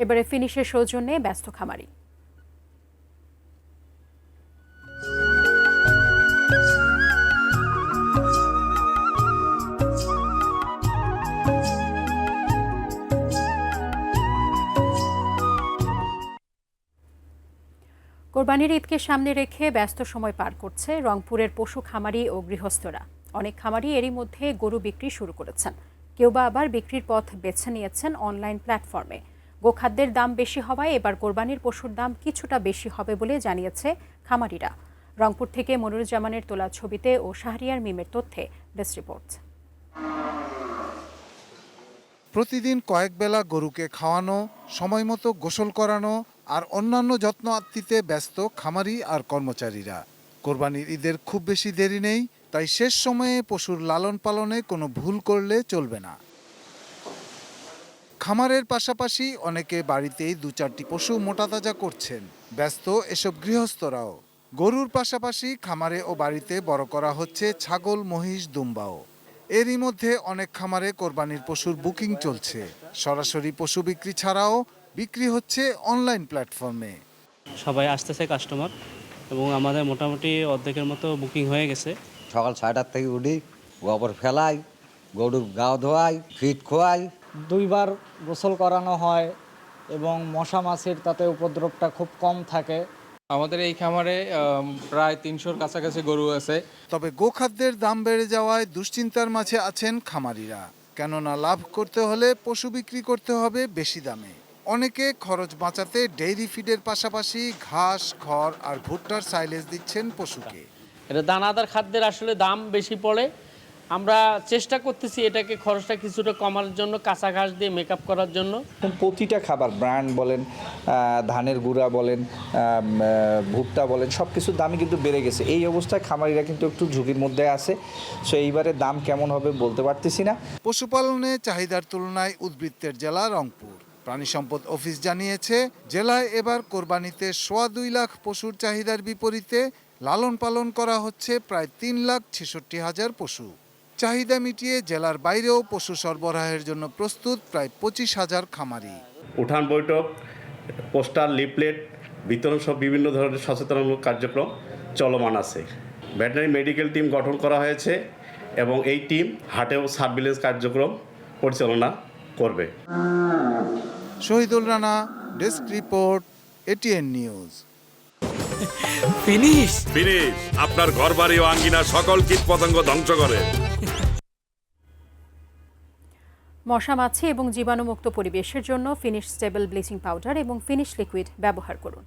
এবারে ফিনিশের সৌজন্যে ব্যস্ত খামারি। কোরবানির ঈদকে সামনে রেখে ব্যস্ত সময় পার করছে রংপুরের পশু খামারি ও গৃহস্থরা। অনেক খামারি এরই মধ্যে গরু বিক্রি শুরু করেছেন, কেউ বা আবার বিক্রির পথ বেছে নিয়েছেন অনলাইন প্ল্যাটফর্মে। গোখাদ্যের দাম বেশি হওয়ায় এবার কোরবানির পশুর দাম কিছুটা বেশি হবে বলে জানিয়েছে খামারিরা। রংপুর থেকে মনিরুজ্জামানের তোলা ছবিতে ও শাহরিয়ার মিমের তথ্যে ডেস্ক রিপোর্ট। প্রতিদিন কয়েক বেলা গরুকে খাওয়ানো, সময় মতো গোসল করানো আর অন্যান্য যত্ন আত্তিতে ব্যস্ত খামারি আর কর্মচারীরা। কোরবানির ঈদের খুব বেশি দেরি নেই, তাই শেষ সময়ে পশুর লালন পালনে কোনো ভুল করলে চলবে না। খামারের পাশাপাশি অনেকে বাড়িতেই ২-৪টি পশু মোটাতাজা করছেন, ব্যস্ত এসব গৃহস্থরাও। গরুর পাশাপাশি খামারে ও বাড়িতে বড় করা হচ্ছে ছাগল, মহিষ, দুম্বাও। এরই মধ্যে অনেক খামারে কোরবানির পশুর বুকিং চলছে। সরাসরি পশু বিক্রি ছাড়াও বিক্রি হচ্ছে অনলাইন প্ল্যাটফর্মে। সবাই আসতেছে কাস্টমার, এবং আমাদের মোটামুটি অর্ধেকের মতো বুকিং হয়ে গেছে। সকাল 6টার থেকে উঠি, গোবর ফেলাই, গরুর গাও ধোয়াই, ফিট খোয়াই। 2 বার গোসল করানো হয় এবং মশা মাছির তাতে উপদ্রবটা খুব কম থাকে। আমাদের এই খামারে প্রায় 300-র কাছাকাছি গরু আছে। তবে গোখাদ্যের দাম বেড়ে যাওয়ায় দুশ্চিন্তার মাঝে আছেন খামারিরা। কেননা লাভ করতে হলে পশু বিক্রি করতে হবে বেশি দামে। অনেকে খরচ বাঁচাতে ডেইরি ফিডের পাশাপাশি ঘাস, খড় আর ভুট্টার সাইলেজ দিচ্ছেন পশুকে। এটা দানাদার খাদ্যের আসলে দাম বেশি পড়ে। আমরা চেষ্টা করতেছি এটাকে খরচটা কিছুটা কমানোর জন্য, কাঁচা ঘাস দিয়ে মেকআপ করার জন্য। প্রতিটা খাবার, ব্র্যান্ড বলেন, ধানের গুঁড়া বলেন, ভুট্টা বলেন, সব কিছুর দামই কিন্তু বেড়ে গেছে। এই অবস্থায় খামারিরা কিন্তু একটু ঝুঁকির মধ্যে আছে। সো এইবারে দাম কেমন হবে বলতে পারতেছি না। পশুপালনে চাহিদার তুলনায় উদ্বৃত্তের জেলা রংপুর। প্রাণী সম্পদ অফিস জানিয়েছে, জেলায় এবার কোরবানিতে 2.25 লাখ পশুর চাহিদার বিপরীতে লালন পালন করা হচ্ছে প্রায় 3,66,000 পশু। চাহিদা মিটিয়ে জেলার বাইরেও পশু সরবরাহের জন্য প্রস্তুত প্রায় 25,000 খামারি। উঠান বৈঠক, পোস্টার, লিফলেট বিতরণ সহ বিভিন্ন ধরনের সচেতনমূলক কার্যক্রম চলমান আছে। ভেটেরিনারি মেডিকেল টিম গঠন করা হয়েছে এবং এই টিম হাটেও সার্ভিলেন্স কার্যক্রম পরিচালনা করবে। Shahidul Rana, desk report, ATN news. Finish আপনার ঘরবাড়ি ও আঙ্গিনা সকল কীটপতঙ্গ ধ্বংস করে। মশা, মাছি এবং জীবাণুমুক্ত পরিবেশের জন্য ফিনিশ স্টেবল ব্লিচিং পাউডার এবং ফিনিশ লিকুইড ব্যবহার করুন।